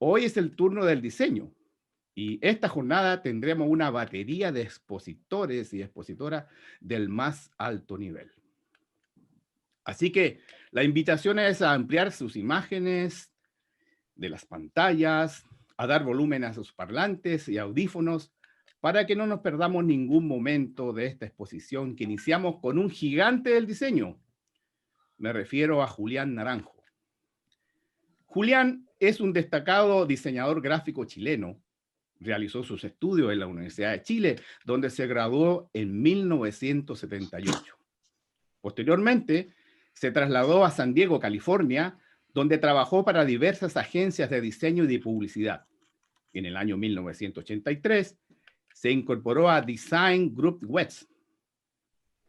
Hoy es el turno del diseño y esta jornada tendremos una batería de expositores y expositoras del más alto nivel. Así que la invitación es a ampliar sus imágenes de las pantallas, a dar volumen a sus parlantes y audífonos para que no nos perdamos ningún momento de esta exposición que iniciamos con un gigante del diseño. Me refiero a Julián Naranjo. Julián es un destacado diseñador gráfico chileno. Realizó sus estudios en la Universidad de Chile, donde se graduó en 1978. Posteriormente, se trasladó a San Diego, California, donde trabajó para diversas agencias de diseño y de publicidad. En el año 1983, se incorporó a Design Group West.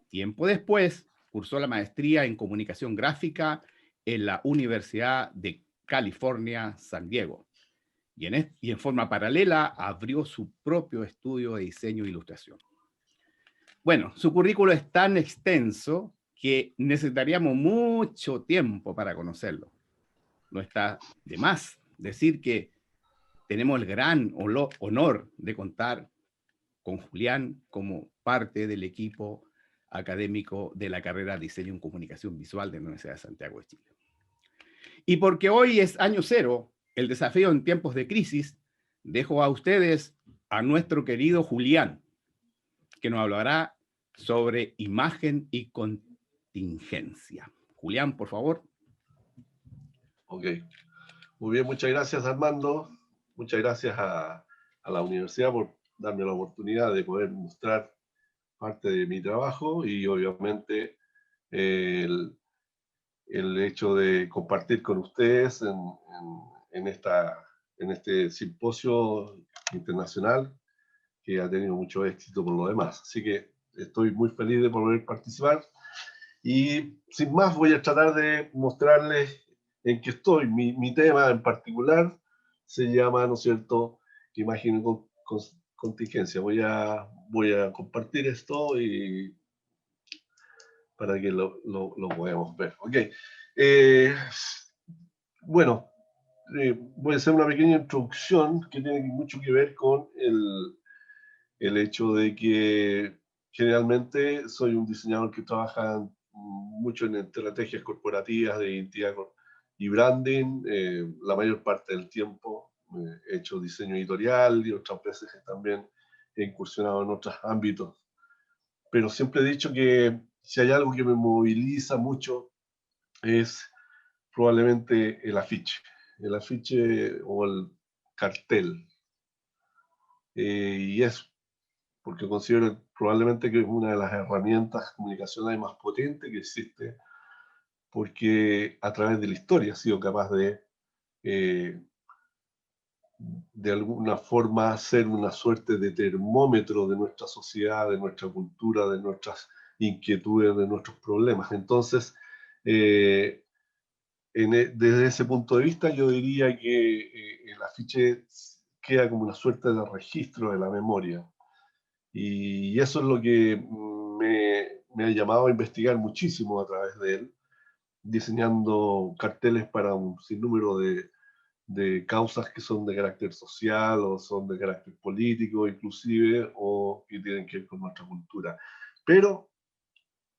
Tiempo después, cursó la maestría en comunicación gráfica en la Universidad de California, San Diego. Y en forma paralela abrió su propio estudio de diseño e ilustración. Bueno, su currículo es tan extenso que necesitaríamos mucho tiempo para conocerlo. No está de más decir que tenemos el gran honor de contar con Julián como parte del equipo académico de la carrera Diseño en Comunicación Visual de la Universidad de Santiago de Chile. Y porque hoy es año cero, el desafío en tiempos de crisis, dejo a ustedes a nuestro querido Julián, que nos hablará sobre imagen y contingencia. Julián, por favor. Ok, muy bien, muchas gracias Armando, muchas gracias a la universidad por darme la oportunidad de poder mostrar parte de mi trabajo y obviamente el hecho de compartir con ustedes en este simposio internacional que ha tenido mucho éxito por lo demás. Así que estoy muy feliz de poder participar y sin más voy a tratar de mostrarles en qué estoy. Mi tema en particular se llama, ¿no es cierto?, imagen con contingencia. Voy a compartir esto y para que lo podamos ver. Ok. Bueno, voy a hacer una pequeña introducción que tiene mucho que ver con el hecho de que generalmente soy un diseñador que trabaja mucho en estrategias corporativas de identidad y branding. La mayor parte del tiempo he hecho diseño editorial y otras veces también he incursionado en otros ámbitos. Pero siempre he dicho que si hay algo que me moviliza mucho es probablemente el afiche o el cartel. Y es porque considero probablemente que es una de las herramientas comunicacionales más potentes que existe, porque a través de la historia ha sido capaz de alguna forma ser una suerte de termómetro de nuestra sociedad, de nuestra cultura, de nuestras inquietudes, de nuestros problemas. Entonces, desde ese punto de vista, yo diría que el afiche queda como una suerte de registro de la memoria. Y eso es lo que me ha llamado a investigar muchísimo a través de él, diseñando carteles para un sinnúmero de causas que son de carácter social o son de carácter político inclusive, o que tienen que ver con nuestra cultura. Pero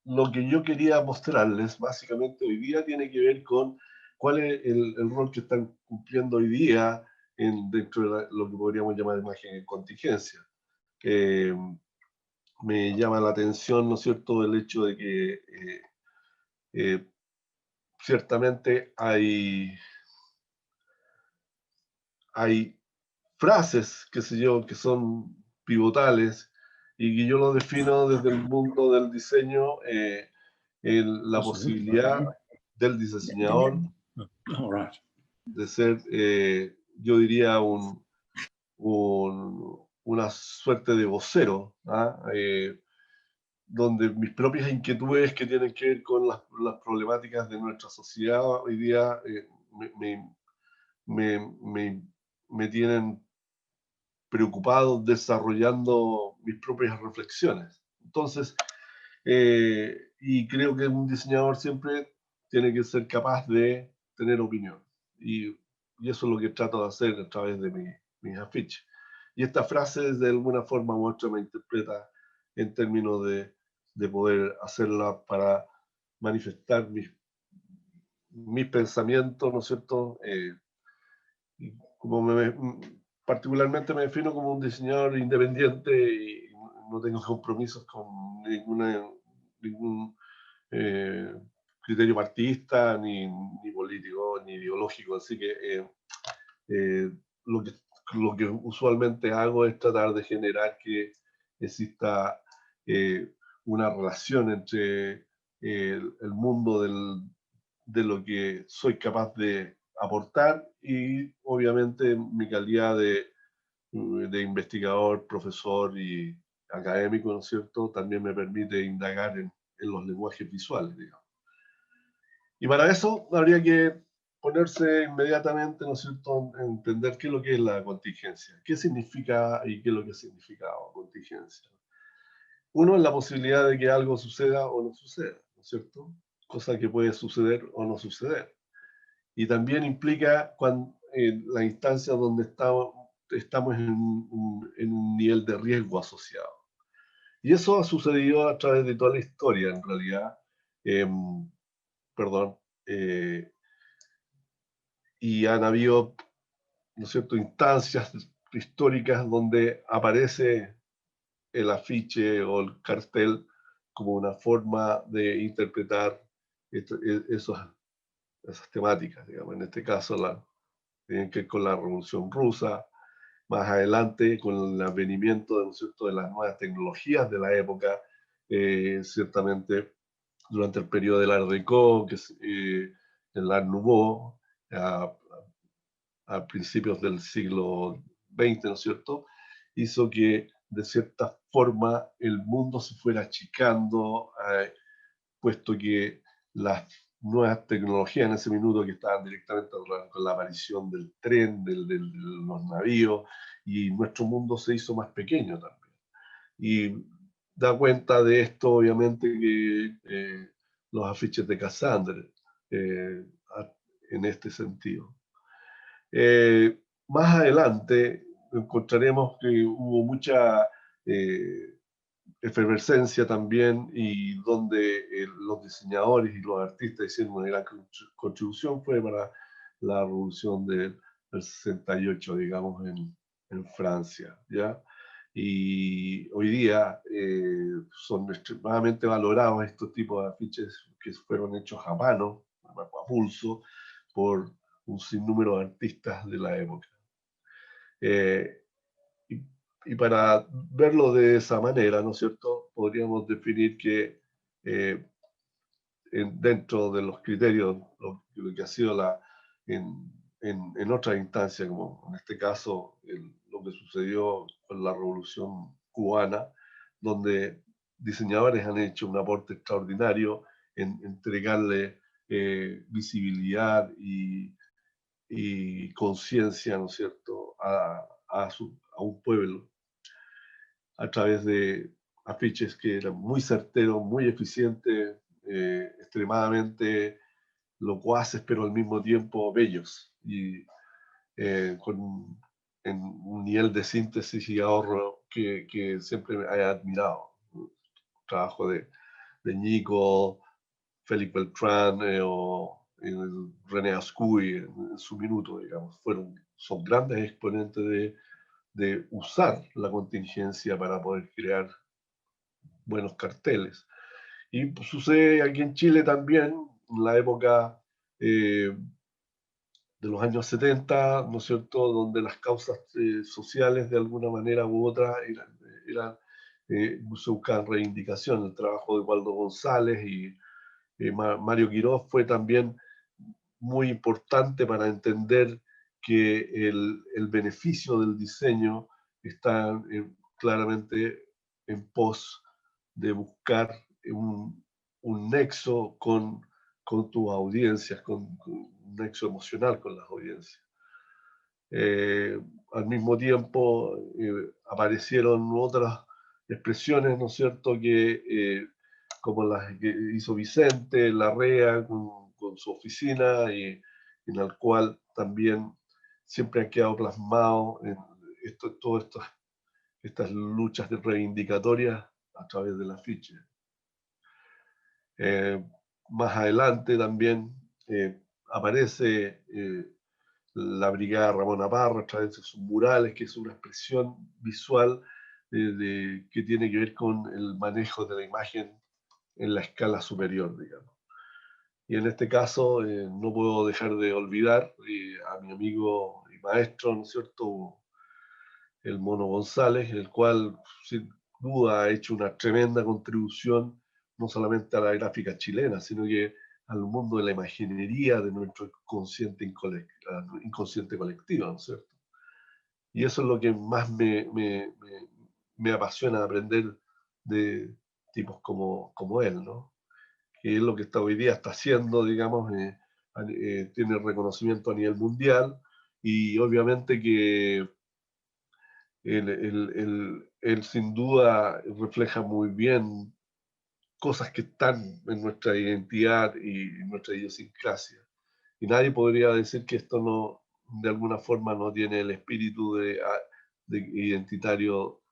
lo que yo quería mostrarles básicamente hoy día tiene que ver con cuál es el rol que están cumpliendo hoy día dentro de lo que podríamos llamar imagen en contingencia. Me llama la atención, ¿no es cierto?, el hecho de que ciertamente hay frases, qué sé yo, que son pivotales y que yo lo defino desde el mundo del diseño, la posibilidad del diseñador de ser, yo diría, una suerte de vocero, donde mis propias inquietudes que tienen que ver con las problemáticas de nuestra sociedad hoy día me tienen preocupado desarrollando mis propias reflexiones. Entonces, y creo que un diseñador siempre tiene que ser capaz de tener opinión. Y y eso es lo que trato de hacer a través de mis afiches. Y esta frase de alguna forma u otra me interpreta en términos de poder hacerla para manifestar mis pensamientos, ¿no es cierto? Y como particularmente me defino como un diseñador independiente y no tengo compromisos con ningún eh, criterio partidista, ni político, ni ideológico. Así que eh, lo que lo que usualmente hago es tratar de generar que exista una relación entre el mundo de lo que soy capaz de aportar y obviamente mi calidad de investigador, profesor y académico, ¿no es cierto? También me permite indagar en los lenguajes visuales, digamos. Y para eso habría que ponerse inmediatamente, ¿no es cierto?, entender qué es lo que es la contingencia, qué significa y qué es lo que ha significado contingencia. Uno es la posibilidad de que algo suceda o no suceda, ¿no es cierto? Cosa que puede suceder o no suceder. Y también implica la instancia donde estamos en un nivel de riesgo asociado. Y eso ha sucedido a través de toda la historia, en realidad. Perdón. Y han habido, ¿no es cierto?, instancias históricas donde aparece el afiche o el cartel como una forma de interpretar esas temáticas, digamos. En este caso, tienen que ver con la Revolución Rusa, más adelante con el advenimiento, ¿no es cierto?, de las nuevas tecnologías de la época, ciertamente durante el periodo del Art Deco, que es el Art Nouveau, a principios del siglo XX, ¿no es cierto?, hizo que de cierta forma el mundo se fuera achicando, puesto que las nuevas tecnologías en ese minuto que estaban directamente con la aparición del tren, de los navíos, y nuestro mundo se hizo más pequeño también. Y da cuenta de esto, obviamente, que los afiches de Cassandre, en este sentido. Más adelante encontraremos que hubo mucha efervescencia también y donde los diseñadores y los artistas hicieron una gran contribución fue para la revolución del 68, digamos, en Francia, ¿ya? Y hoy día son extremadamente valorados estos tipos de afiches que fueron hechos a mano, a pulso, por un sinnúmero de artistas de la época. Y para verlo de esa manera, ¿no es cierto?, podríamos definir que dentro de los criterios, lo que ha sido en otras instancias, como en este caso lo que sucedió con la Revolución Cubana, donde diseñadores han hecho un aporte extraordinario en entregarle visibilidad y conciencia, ¿no es cierto?, a un pueblo a través de afiches que eran muy certeros, muy eficientes, extremadamente locuaces, pero al mismo tiempo bellos y en un nivel de síntesis y ahorro que siempre me he admirado. El trabajo de Nico, Félix Beltrán o René Ascui en su minuto, digamos, son grandes exponentes de usar la contingencia para poder crear buenos carteles. Y pues, sucede aquí en Chile también, en la época de los años 70, ¿no es cierto?, donde las causas sociales de alguna manera u otra se buscaban reivindicación. El trabajo de Waldo González y Mario Quiroz fue también muy importante para entender que el beneficio del diseño está claramente en pos de buscar un nexo con tus audiencias, con un nexo emocional con las audiencias. Al mismo tiempo aparecieron otras expresiones, ¿no es cierto?, como las que hizo Vicente Larrea con su oficina, y en el cual también siempre han quedado plasmados en todas estas luchas reivindicatorias a través del afiche. Más adelante también aparece la Brigada Ramón Parra a través de sus murales, que es una expresión visual que tiene que ver con el manejo de la imagen en la escala superior, digamos. Y en este caso no puedo dejar de olvidar a mi amigo y maestro, ¿no es cierto?, el Mono González, el cual sin duda ha hecho una tremenda contribución no solamente a la gráfica chilena, sino que al mundo de la imaginería de nuestro inconsciente colectivo, ¿no es cierto? Y eso es lo que más me apasiona aprender de tipos como él, ¿no? Que es lo que hoy día está haciendo, digamos, tiene reconocimiento a nivel mundial, y obviamente que él sin duda refleja muy bien cosas que están en nuestra identidad y en nuestra idiosincrasia. Y nadie podría decir que esto no, de alguna forma, no tiene el espíritu de identitario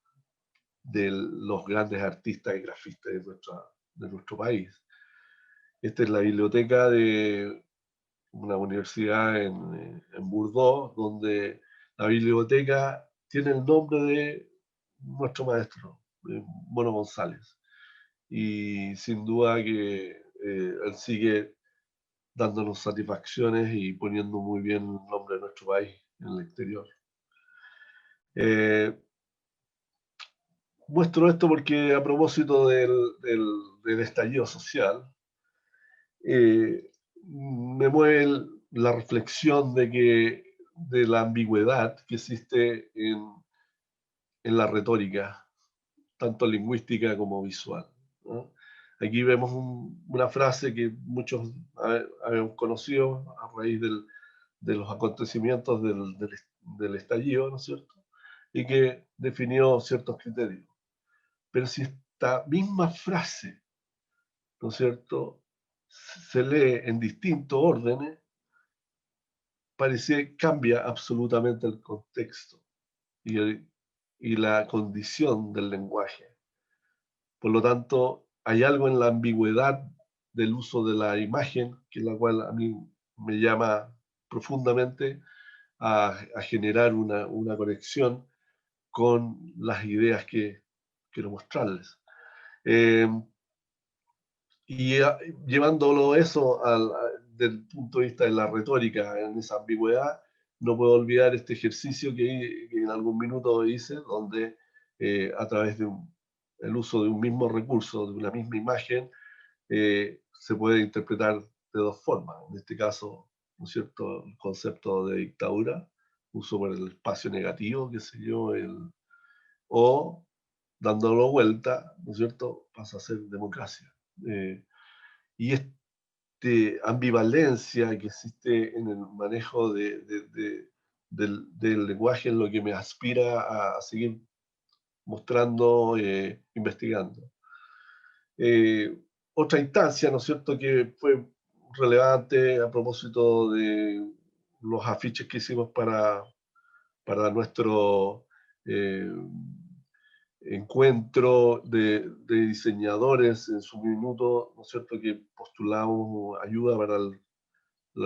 de los grandes artistas y grafistas de nuestro país. Esta es la biblioteca de una universidad en Bordeaux, donde la biblioteca tiene el nombre de nuestro maestro, Mono González. Y sin duda que él sigue dándonos satisfacciones y poniendo muy bien el nombre de nuestro país en el exterior. Muestro esto porque a propósito del estallido social, me mueve la reflexión de la ambigüedad que existe en la retórica, tanto lingüística como visual, ¿no? Aquí vemos una frase que muchos habíamos conocido a raíz de los acontecimientos del estallido, ¿no es cierto? Y que definió ciertos criterios. Pero si esta misma frase, ¿no es cierto?, se lee en distintos órdenes, cambia absolutamente el contexto y la condición del lenguaje. Por lo tanto, hay algo en la ambigüedad del uso de la imagen, que la cual a mí me llama profundamente a generar una conexión con las ideas que quiero mostrarles. Y llevándolo eso desde el punto de vista de la retórica, en esa ambigüedad, no puedo olvidar este ejercicio que en algún minuto hice, donde a través el uso de un mismo recurso, de una misma imagen, se puede interpretar de dos formas. En este caso, ¿no es cierto?, el concepto de dictadura, uso por el espacio negativo, qué sé yo, o dándolo vuelta, ¿no es cierto?, pasa a ser democracia. Y esta ambivalencia que existe en el manejo del lenguaje es lo que me aspira a seguir mostrando, investigando. Otra instancia, ¿no es cierto?, que fue relevante a propósito de los afiches que hicimos para nuestro encuentro de diseñadores en su minuto, ¿no es cierto?, que postulamos ayuda para el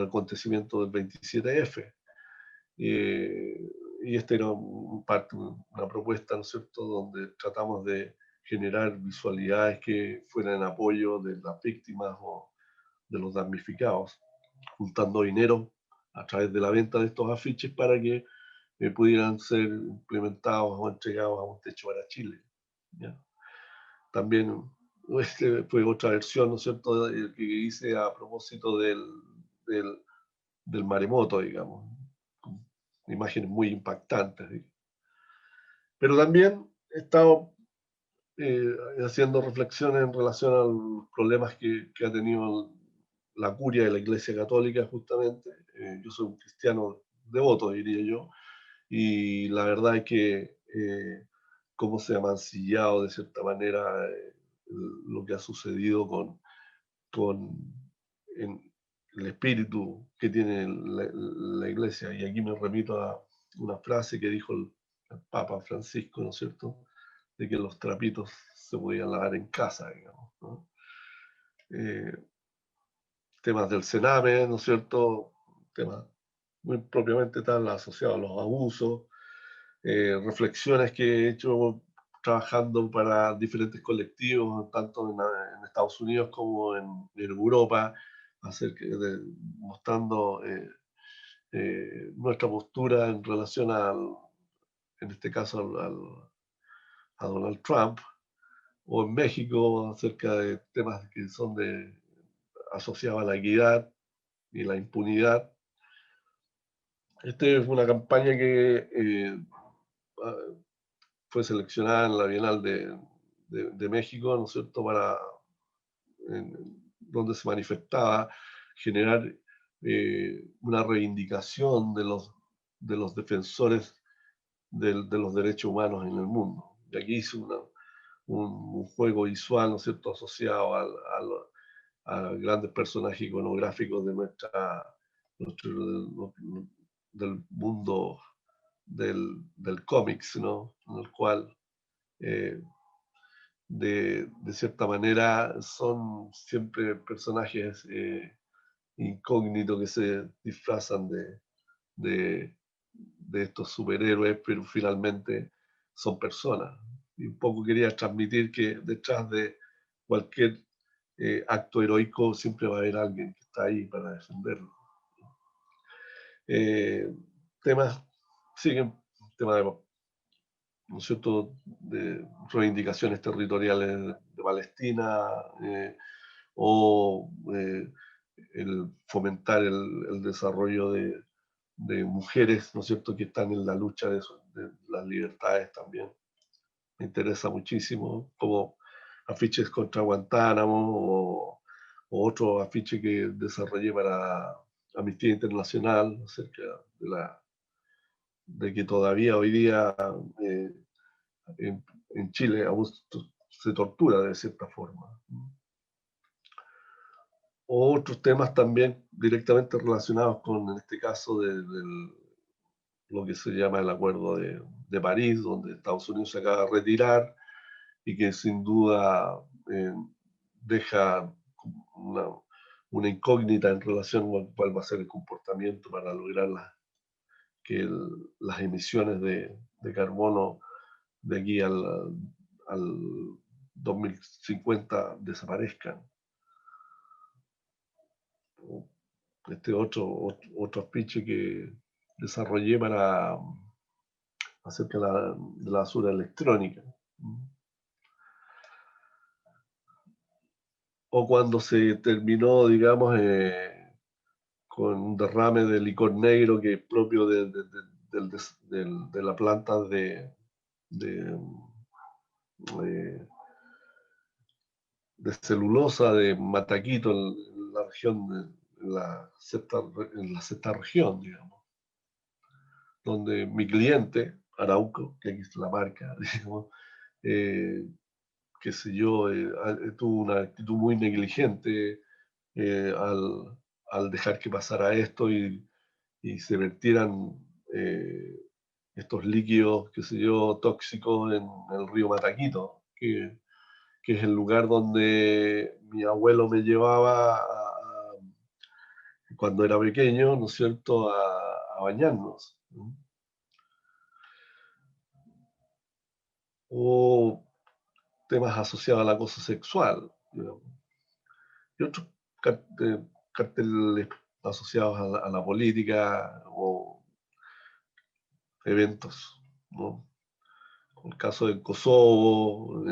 acontecimiento del 27F. Y esta era una propuesta, ¿no es cierto?, donde tratamos de generar visualidades que fueran en apoyo de las víctimas o de los damnificados, juntando dinero a través de la venta de estos afiches para que pudieran ser implementados o entregados a un techo para Chile, ¿ya? También fue otra versión, ¿no es cierto?, que hice a propósito del maremoto, digamos, con imágenes muy impactantes, ¿sí? Pero también he estado haciendo reflexiones en relación a los problemas que ha tenido la curia de la Iglesia Católica, justamente. Yo soy un cristiano devoto, diría yo, y la verdad es que cómo se ha mancillado de cierta manera lo que ha sucedido con el espíritu que tiene la Iglesia. Y aquí me remito a una frase que dijo el Papa Francisco, ¿no es cierto?, de que los trapitos se podían lavar en casa, digamos, ¿no? Temas del Sename, ¿no es cierto?, temas muy propiamente tal asociados a los abusos, reflexiones que he hecho trabajando para diferentes colectivos, tanto en Estados Unidos como en Europa, mostrando nuestra postura en relación en este caso, a Donald Trump, o en México acerca de temas que son asociados a la equidad y la impunidad. Esta es una campaña que fue seleccionada en la Bienal de México, ¿no es cierto?, donde se manifestaba generar una reivindicación de los defensores de los derechos humanos en el mundo. Y aquí hice un juego visual, ¿no es cierto?, asociado a grandes personajes iconográficos del mundo del cómics, ¿no?, en el cual de cierta manera son siempre personajes incógnitos que se disfrazan de estos superhéroes, pero finalmente son personas. Y un poco quería transmitir que detrás de cualquier acto heroico siempre va a haber alguien que está ahí para defenderlo. Temas siguen, temas de, ¿no es cierto?, de reivindicaciones territoriales de Palestina, o el fomentar el desarrollo de mujeres, ¿no es cierto?, que están en la lucha de las libertades también. Me interesa muchísimo, como afiches contra Guantánamo o otro afiche que desarrollé para Amnistía Internacional acerca de que todavía hoy día en Chile aún se tortura de cierta forma. Otros temas también directamente relacionados con, en este caso, lo que se llama el Acuerdo de París, donde Estados Unidos se acaba de retirar y que sin duda deja una incógnita en relación a cuál va a ser el comportamiento para lograr que las emisiones de carbono de aquí al 2050 desaparezcan. Este otro afiche que desarrollé para acerca de la basura electrónica. O cuando se terminó, digamos, con un derrame de licor negro que es propio de la planta de celulosa de Mataquito en la región, en la sexta región, digamos, donde mi cliente, Arauco, que aquí es la marca, digamos, qué sé yo, tuvo una actitud muy negligente al dejar que pasara esto y se vertieran estos líquidos, qué sé yo, tóxicos en el río Mataquito, que es el lugar donde mi abuelo me llevaba cuando era pequeño, ¿no es cierto?, a bañarnos. O temas asociados al acoso sexual, digamos. Y otros carteles asociados a la política o eventos, ¿no? El caso de Kosovo,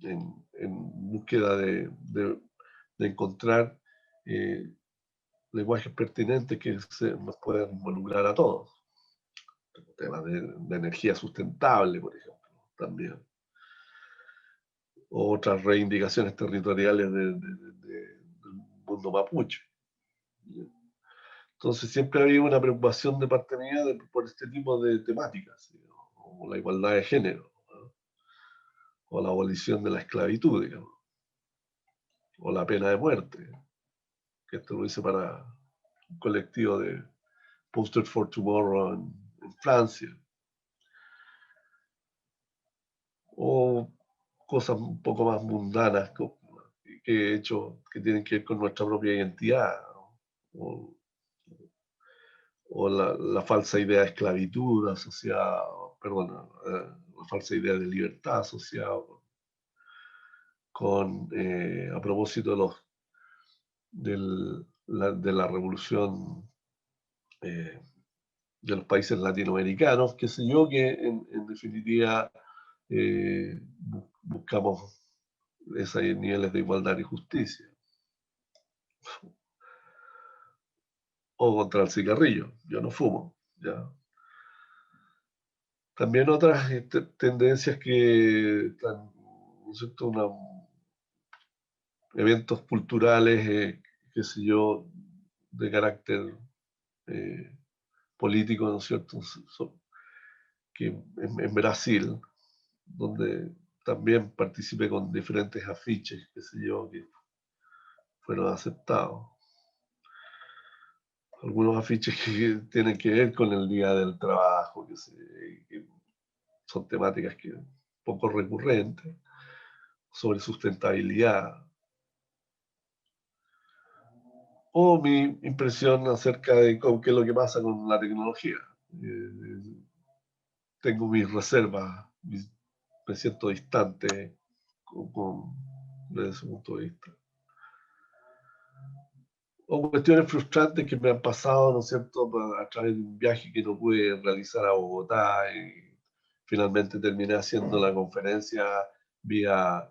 en búsqueda de encontrar lenguajes pertinentes que nos puedan involucrar a todos. Temas de energía sustentable, por ejemplo, también. Otras reivindicaciones territoriales del mundo mapuche. Entonces siempre ha habido una preocupación de parte mía por este tipo de temáticas, como la igualdad de género, ¿no?, o la abolición de la esclavitud, digamos, o la pena de muerte. que esto lo hice para un colectivo de Posters for Tomorrow en Francia. O cosas un poco más mundanas que he hecho que tienen que ver con nuestra propia identidad, ¿no? O la falsa idea de esclavitud asociada, perdón, la falsa idea de libertad asociada a propósito de la revolución de los países latinoamericanos, qué sé yo, que en definitiva buscamos esos niveles de igualdad y justicia. O contra el cigarrillo. Yo no fumo. ¿Ya? También otras tendencias que están, ¿no es cierto? Eventos culturales, qué sé yo, de carácter político, ¿no es cierto? Que en Brasil, donde también participé con diferentes afiches, qué sé yo, que fueron aceptados. Algunos afiches que tienen que ver con el Día del Trabajo, que son temáticas que poco recurrentes, sobre sustentabilidad. O mi impresión acerca de qué es lo que pasa con la tecnología. Tengo mis reservas, me siento distante desde ese punto de vista. O cuestiones frustrantes que me han pasado, ¿no es cierto?, a través de un viaje que no pude realizar a Bogotá y finalmente terminé haciendo la conferencia vía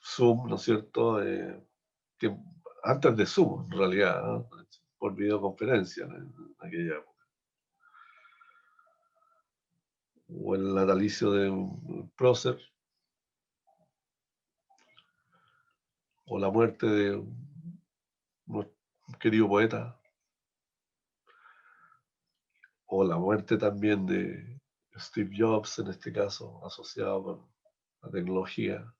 Zoom, ¿no es cierto?, antes de Zoom, en realidad, ¿no?, por videoconferencia en aquella época. O el natalicio de un prócer, o la muerte de un querido poeta, o la muerte también de Steve Jobs, en este caso, asociado con la tecnología,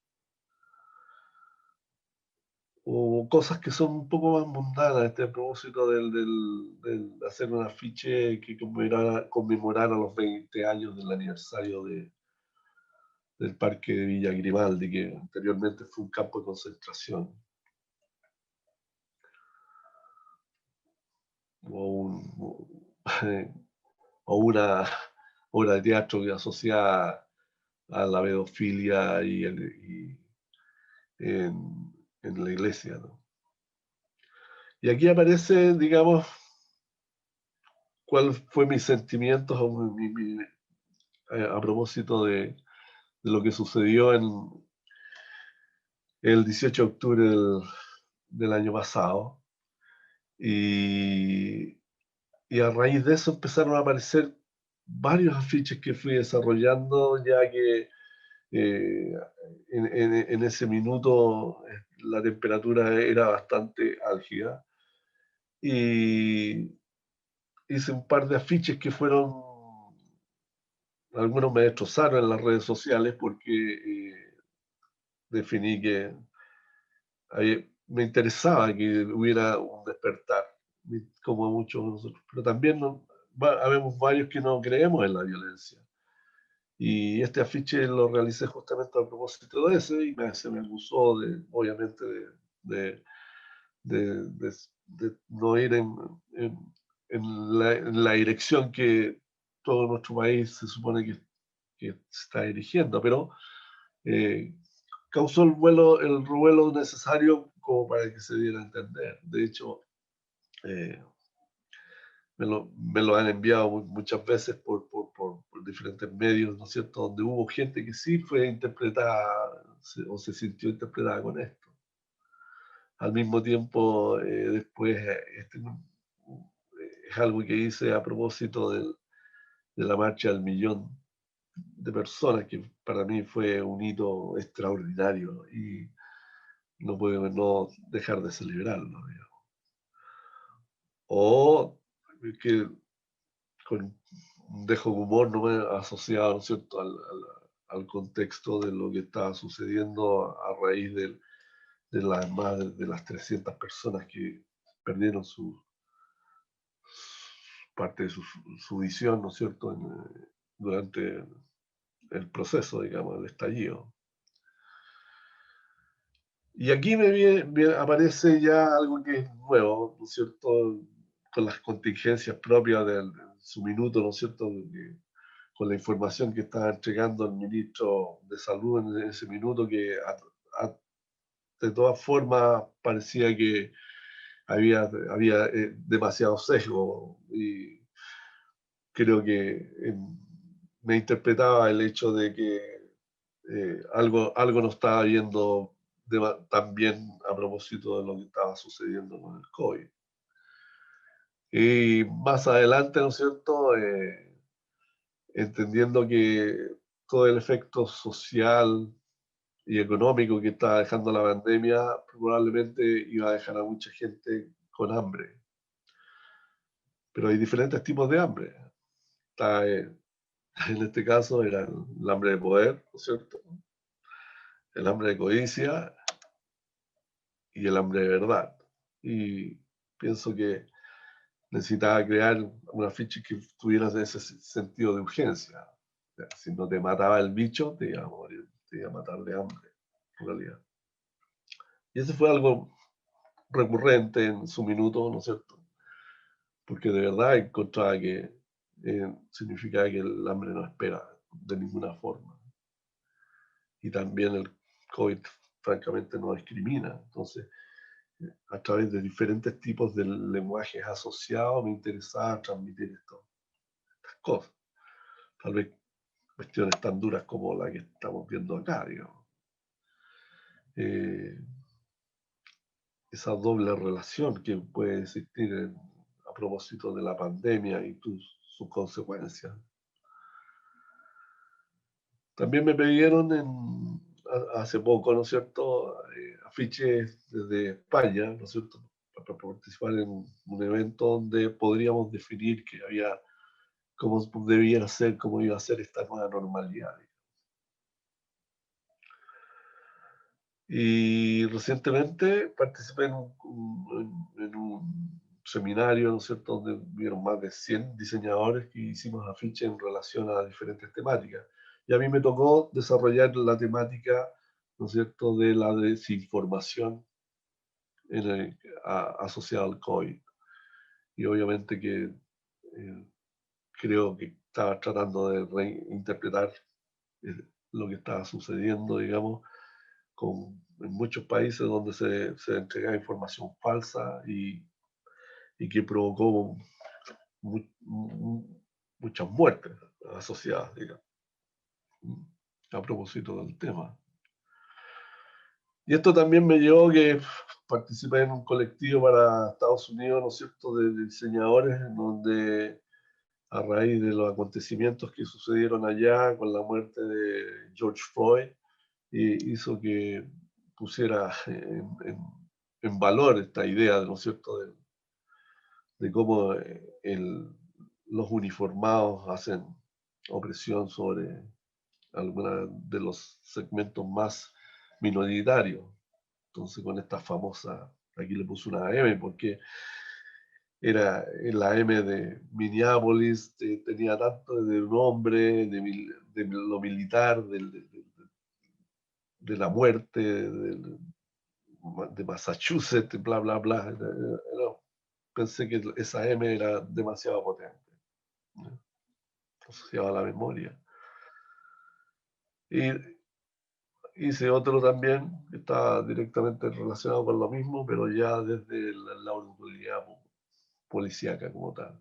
o cosas que son un poco más mundanas, a propósito del hacer un afiche que conmemorara los 20 años del aniversario del Parque de Villa Grimaldi, que anteriormente fue un campo de concentración. O una obra de teatro asociada a la pedofilia y en la iglesia, ¿no? Y aquí aparece, digamos, cuál fue mis sentimientos a propósito de lo que sucedió el 18 de octubre del año pasado. Y a raíz de eso empezaron a aparecer varios afiches que fui desarrollando, ya que en ese minuto la temperatura era bastante álgida. Y hice un par de afiches que algunos me destrozaron en las redes sociales porque definí que me interesaba que hubiera un despertar, como muchos de nosotros, pero también habemos varios que no creemos en la violencia. Y este afiche lo realicé justamente a propósito de eso y se me acusó obviamente, de no ir en la dirección que todo nuestro país se supone que se está dirigiendo, pero causó el revuelo necesario como para que se diera a entender. De hecho, me lo han enviado muchas veces por diferentes medios, ¿no es cierto?, donde hubo gente que sí fue interpretada o se sintió interpretada con esto. Al mismo tiempo, después, es algo que hice a propósito de la marcha del 1.000.000 de personas, que para mí fue un hito extraordinario y no puedo no dejar de celebrarlo, digamos. O que con un dejo de humor no me asociado, ¿no es cierto?, al contexto de lo que estaba sucediendo a raíz del de las 300 personas que perdieron parte de su visión, ¿no es cierto?, durante el proceso, digamos, el estallido. Y aquí aparece ya algo que es nuevo, ¿no es cierto?, con las contingencias propias de su minuto, ¿no es cierto?, con la información que estaba entregando el ministro de Salud en ese minuto, que de todas formas parecía que había demasiado sesgo, y creo que me interpretaba el hecho de que algo no estaba viendo tan bien a propósito de lo que estaba sucediendo con el COVID. Y más adelante, ¿no es cierto?, entendiendo que todo el efecto social y económico que estaba dejando la pandemia probablemente iba a dejar a mucha gente con hambre. Pero hay diferentes tipos de hambre. En este caso era el hambre de poder, ¿no es cierto?, el hambre de codicia y el hambre de verdad. Y pienso que necesitaba crear una ficha que tuviera ese sentido de urgencia. O sea, si no te mataba el bicho, te iba a morir, te iba a matar de hambre, en realidad. Y ese fue algo recurrente en su minuto, ¿no es cierto?, porque de verdad encontraba que significaba que el hambre no espera de ninguna forma. Y también el COVID, francamente, no discrimina. Entonces, a través de diferentes tipos de lenguajes asociados, me interesaba transmitir estas cosas. Tal vez cuestiones tan duras como la que estamos viendo acá, digamos. Esa doble relación que puede existir a propósito de la pandemia y sus consecuencias. También me pidieron hace poco, ¿no es cierto?, afiches desde España, ¿no es cierto?, para participar en un evento donde podríamos definir cómo debiera ser, cómo iba a ser esta nueva normalidad. Y recientemente participé en un seminario, ¿no es cierto?, donde vieron más de 100 diseñadores que hicimos afiches en relación a diferentes temáticas. Y a mí me tocó desarrollar la temática, ¿no es cierto?, de la desinformación asociada al COVID. Y obviamente que creo que estaba tratando de reinterpretar lo que estaba sucediendo, digamos, en muchos países donde se entregaba información falsa y que provocó muchas muertes asociadas, digamos, a propósito del tema. Y esto también me llevó que participé en un colectivo para Estados Unidos, ¿no es cierto?, de diseñadores, en donde a raíz de los acontecimientos que sucedieron allá con la muerte de George Floyd, hizo que pusiera en valor esta idea, ¿no es cierto?, de cómo los uniformados hacen opresión sobre algunos de los segmentos más minoritarios. Entonces, con esta famosa, aquí le puse una M porque era la M de Minneapolis, tenía tanto de un hombre, de lo militar, de la muerte, de Massachusetts, bla, bla, bla. Pensé que esa M era demasiado potente, ¿no?, asociada a la memoria. Y hice otro también que está directamente relacionado con lo mismo, pero ya desde la autoridad policíaca como tal.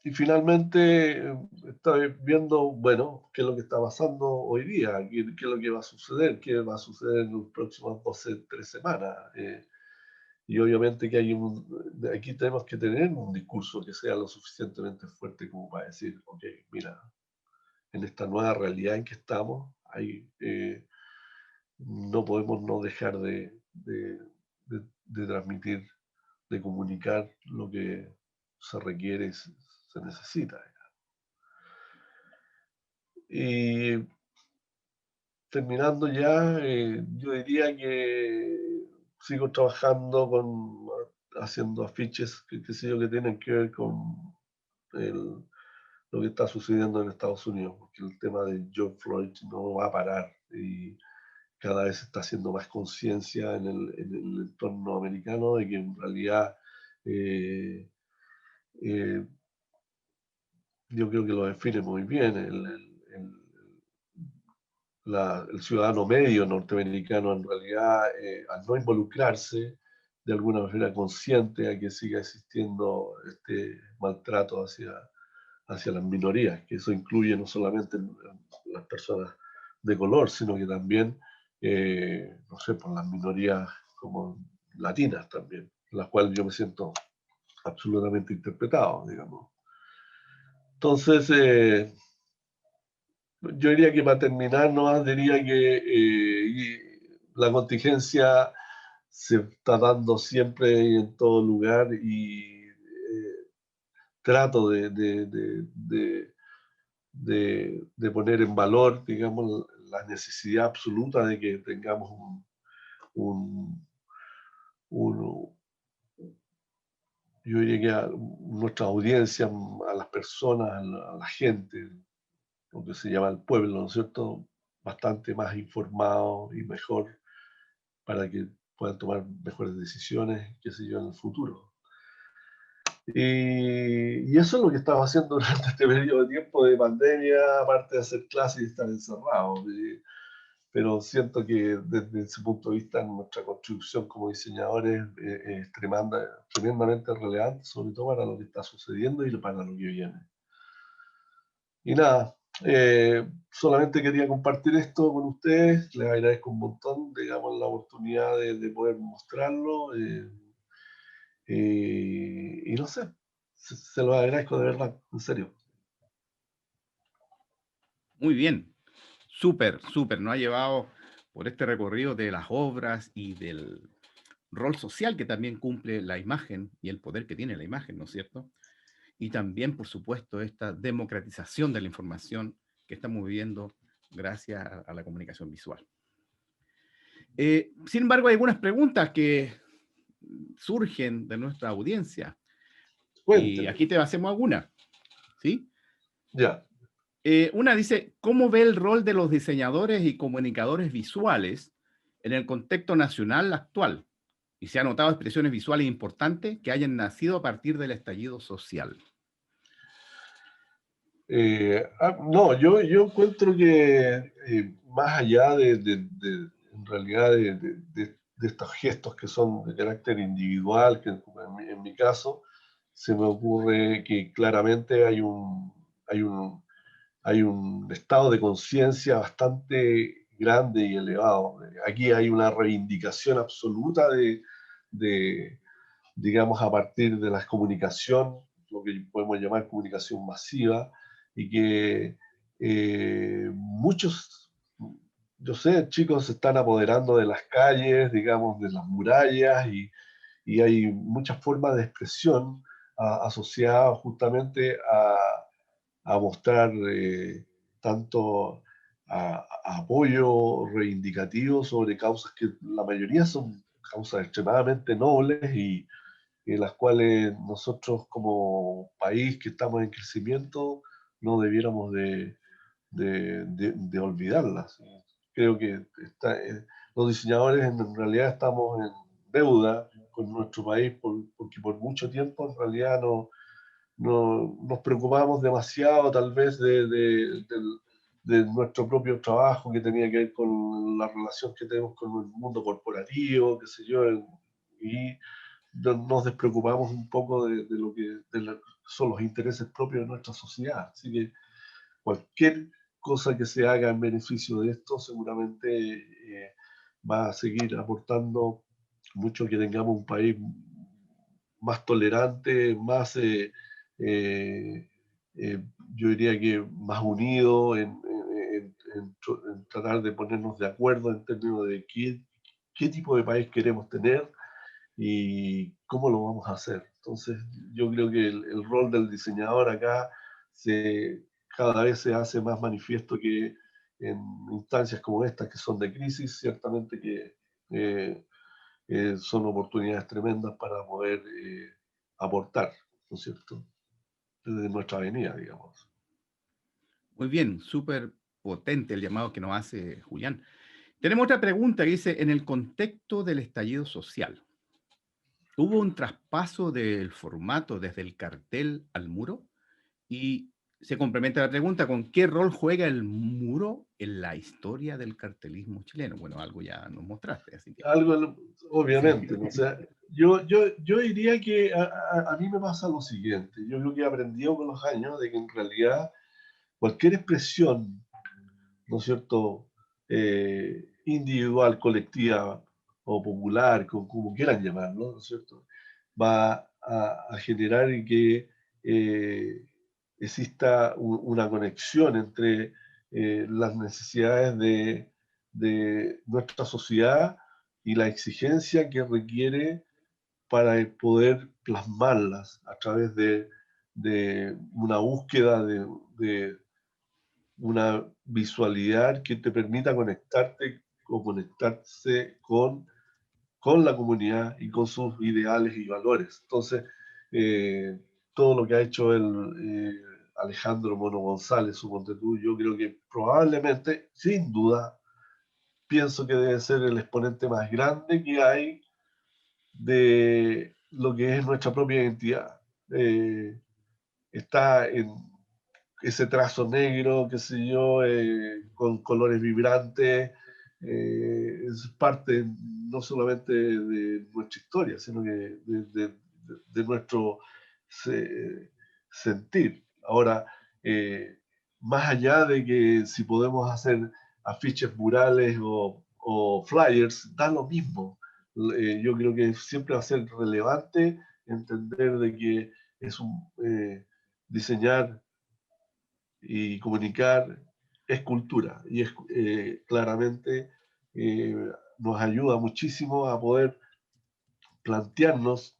Y finalmente estaba viendo, bueno, qué es lo que está pasando hoy día, qué es lo que va a suceder, qué va a suceder en las próximas 3 semanas. Y obviamente que aquí tenemos que tener un discurso que sea lo suficientemente fuerte como para decir, ok, mira, en esta nueva realidad en que estamos, no podemos no dejar de transmitir, de comunicar lo que se requiere y se necesita. Y terminando ya, yo diría que sigo trabajando haciendo afiches, qué sé yo, que tienen que ver con el- lo que está sucediendo en Estados Unidos, porque el tema de George Floyd no va a parar y cada vez se está haciendo más conciencia en el entorno americano de que en realidad eh, eh, yo creo que lo define muy bien el ciudadano medio norteamericano en realidad, al no involucrarse, de alguna manera consciente a que siga existiendo este maltrato hacia las minorías, que eso incluye no solamente las personas de color, sino que también, no sé, por las minorías como latinas también, las cuales yo me siento absolutamente interpretado, digamos. Entonces, yo diría que para terminar, nomás diría que la contingencia se está dando siempre y en todo lugar y trato de poner en valor, digamos, la necesidad absoluta de que tengamos un, un- yo diría que a nuestra audiencia, a las personas, a la gente, lo que se llama el pueblo, ¿no es cierto?, bastante más informado y mejor para que puedan tomar mejores decisiones, qué sé yo, en el futuro. Y eso es lo que estaba haciendo durante este periodo de tiempo de pandemia, aparte de hacer clases y estar encerrado. Pero siento que desde ese punto de vista nuestra contribución como diseñadores es tremendamente relevante, sobre todo para lo que está sucediendo y para lo que viene. Y nada, solamente quería compartir esto con ustedes, les agradezco un montón, digamos, la oportunidad de poder mostrarlo. Y no sé, se lo agradezco de verdad, en serio. Muy bien, súper, súper. Nos ha llevado por este recorrido de las obras y del rol social que también cumple la imagen y el poder que tiene la imagen, ¿no es cierto? Y también, por supuesto, esta democratización de la información que estamos viviendo gracias a la comunicación visual. Sin embargo, hay algunas preguntas que surgen de nuestra audiencia y Cuéntenme. aquí te hacemos alguna, ¿sí? Ya. Una dice, ¿cómo ve el rol de los diseñadores y comunicadores visuales en el contexto nacional actual? Y se han notado expresiones visuales importantes que hayan nacido a partir del estallido social. No, yo encuentro que más allá en realidad de estos gestos que son de carácter individual, que en mi caso, se me ocurre que claramente hay un estado de conciencia bastante grande y elevado. Aquí hay una reivindicación absoluta de, digamos, a partir de la comunicación, lo que podemos llamar comunicación masiva, y que muchos, yo sé, chicos se están apoderando de las calles, digamos, de las murallas, y hay muchas formas de expresión asociadas justamente a mostrar tanto a apoyo reivindicativo sobre causas que la mayoría son causas extremadamente nobles y las cuales nosotros como país que estamos en crecimiento no debiéramos de olvidarlas. Creo que los diseñadores en realidad estamos en deuda con nuestro país porque por mucho tiempo en realidad no nos preocupamos demasiado tal vez de nuestro propio trabajo que tenía que ver con la relación que tenemos con el mundo corporativo, qué sé yo, y nos despreocupamos un poco de lo que son los intereses propios de nuestra sociedad. Así que cualquier cosa que se haga en beneficio de esto seguramente va a seguir aportando mucho que tengamos un país más tolerante, más, eh, yo diría que más unido en tratar de ponernos de acuerdo en términos de qué tipo de país queremos tener y cómo lo vamos a hacer. Entonces, yo creo que el rol del diseñador acá cada vez se hace más manifiesto en instancias como estas que son de crisis, ciertamente que son oportunidades tremendas para poder aportar, ¿no es cierto?, desde nuestra avenida, digamos. Muy bien, súper potente el llamado que nos hace Julián. Tenemos otra pregunta que dice, en el contexto del estallido social, ¿hubo un traspaso del formato desde el cartel al muro? Y se complementa la pregunta con ¿qué rol juega el muro en la historia del cartelismo chileno? Bueno, algo ya nos mostraste, así que Algo, sí. obviamente, ¿no? O sea, yo diría que a mí me pasa lo siguiente, yo creo que he aprendido con los años de que en realidad cualquier expresión, ¿no es cierto?, individual, colectiva o popular, como quieran llamarlo, ¿no es cierto?, va a generar que exista una conexión entre las necesidades de nuestra sociedad y la exigencia que requiere para poder plasmarlas a través de una búsqueda de una visualidad que te permita conectarte o conectarse con la comunidad y con sus ideales y valores. Entonces, todo lo que ha hecho Alejandro Mono González, suponte tú, yo creo que probablemente, sin duda, pienso que debe ser el exponente más grande que hay de lo que es nuestra propia identidad. Está en ese trazo negro, qué sé yo, con colores vibrantes, es parte no solamente de nuestra historia, sino que de nuestro sentir. Ahora, más allá de que si podemos hacer afiches murales o flyers, da lo mismo. Yo creo que siempre va a ser relevante entender de que es un diseñar y comunicar es cultura y es claramente eh, nos ayuda muchísimo a poder plantearnos,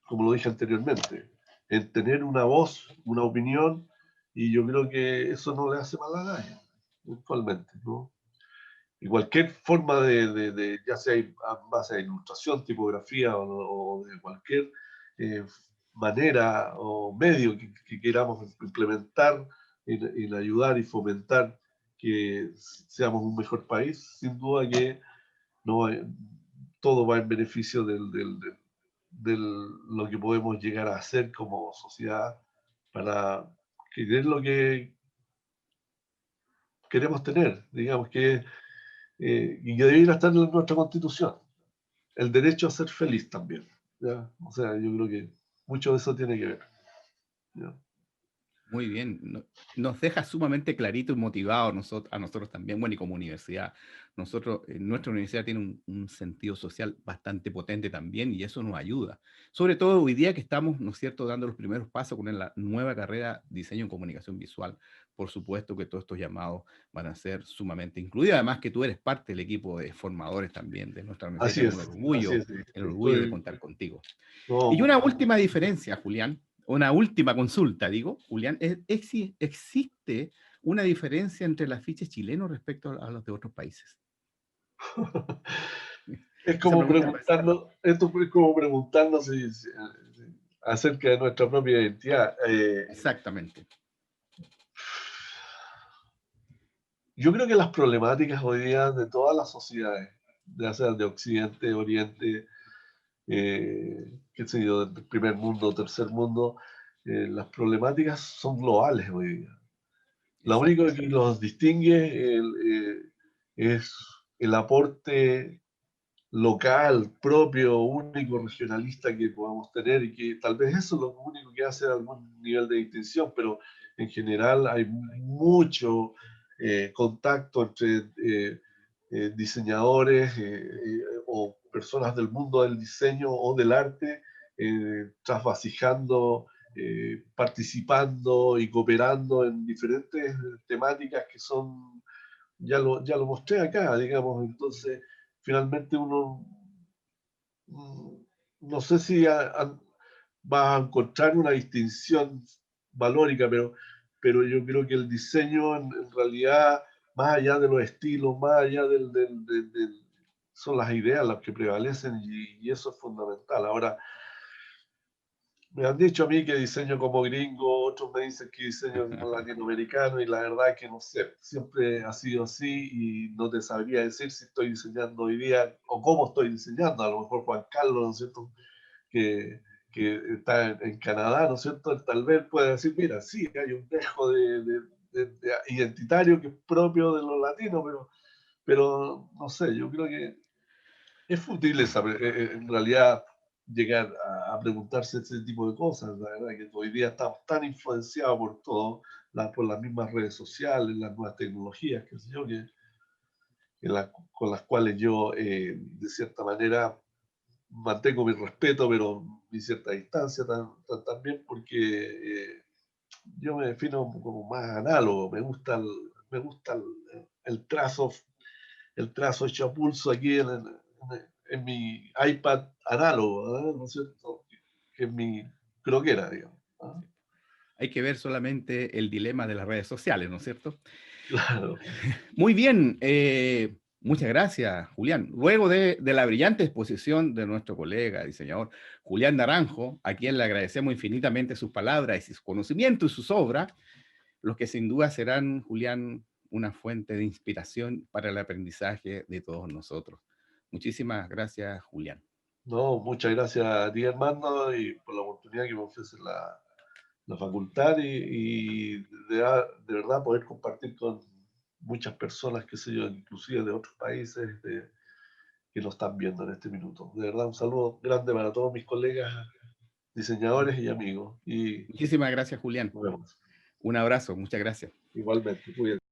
como lo dije anteriormente, en tener una voz, una opinión, y yo creo que eso no le hace mal a nadie, actualmente, ¿no? Y cualquier forma ya sea en base a ilustración, tipografía o de cualquier eh, manera o medio que queramos implementar en ayudar y fomentar que seamos un mejor país, sin duda que no, todo va en beneficio de lo que podemos llegar a hacer como sociedad para querer lo que queremos tener, digamos que y que debiera estar en nuestra constitución, el derecho a ser feliz también, ¿ya? O sea, yo creo que mucho de eso tiene que ver, ¿ya? Muy bien, nos deja sumamente clarito y motivado a nosotros también, bueno, y como universidad. Nosotros, nuestra universidad tiene un sentido social bastante potente también y eso nos ayuda. Sobre todo hoy día que estamos, ¿no es cierto?, dando los primeros pasos con la nueva carrera Diseño en Comunicación Visual. Por supuesto que todos estos llamados van a ser sumamente incluidos. Además que tú eres parte del equipo de formadores también de nuestra universidad. Así Tenemos es, así es. el orgullo de Estoy, contar contigo. Y no, una última diferencia, Julián, una última consulta, digo, Julián, ¿existe una diferencia entre el afiche chileno respecto a los de otros países? es Esa como pregunta puede ser. preguntarnos, esto es como preguntarnos acerca de nuestra propia identidad. Exactamente. Yo creo que las problemáticas hoy día de todas las sociedades, ya sea de Occidente, Oriente, qué sé yo, del primer mundo, tercer mundo, las problemáticas son globales hoy día. Lo único Exacto. que los distingue es el aporte local, propio, único, regionalista que podamos tener y que tal vez eso es lo único que hace algún nivel de distinción, pero en general hay mucho contacto entre diseñadores o personas del mundo del diseño o del arte, trasvasijando, participando y cooperando en diferentes temáticas que son, ya lo mostré acá, digamos, entonces finalmente uno no sé si va a encontrar una distinción valórica, pero yo creo que el diseño en realidad más allá de los estilos, más allá son las ideas las que prevalecen y eso es fundamental. Ahora, me han dicho a mí que diseño como gringo, otros me dicen que diseño como latinoamericano y la verdad es que no sé, siempre ha sido así y no te sabría decir si estoy diseñando hoy día o cómo estoy diseñando. A lo mejor Juan Carlos, ¿no es cierto?, que está en Canadá, ¿no es cierto?, él tal vez puede decir, mira, sí, hay un dejo de identitario que es propio de los latinos, pero no sé, yo creo que es fútil en realidad llegar a preguntarse ese tipo de cosas. La verdad que hoy día estamos tan influenciados por todo, por las mismas redes sociales, las nuevas tecnologías, qué sé yo, con las cuales yo, de cierta manera, mantengo mi respeto, pero mi cierta distancia también, porque yo me defino como más análogo, me gusta el trazo hecho a pulso aquí en mi iPad análogo, ¿no es cierto? Que es mi croquera, digamos. ¿Ah? Hay que ver solamente el dilema de las redes sociales, ¿no es cierto? Claro. Muy bien, muchas gracias, Julián. Luego de la brillante exposición de nuestro colega, diseñador Julián Naranjo, a quien le agradecemos infinitamente sus palabras y sus conocimientos y sus obras, los que sin duda serán, Julián, una fuente de inspiración para el aprendizaje de todos nosotros. Muchísimas gracias, Julián. No, muchas gracias a ti, Armando, y por la oportunidad que me ofrece la facultad y de verdad poder compartir con muchas personas, qué sé yo, inclusive de otros países que nos están viendo en este minuto. De verdad, un saludo grande para todos mis colegas, diseñadores y amigos. Y Muchísimas gracias, Julián. nos vemos. Un abrazo, muchas gracias. Igualmente, cuídense.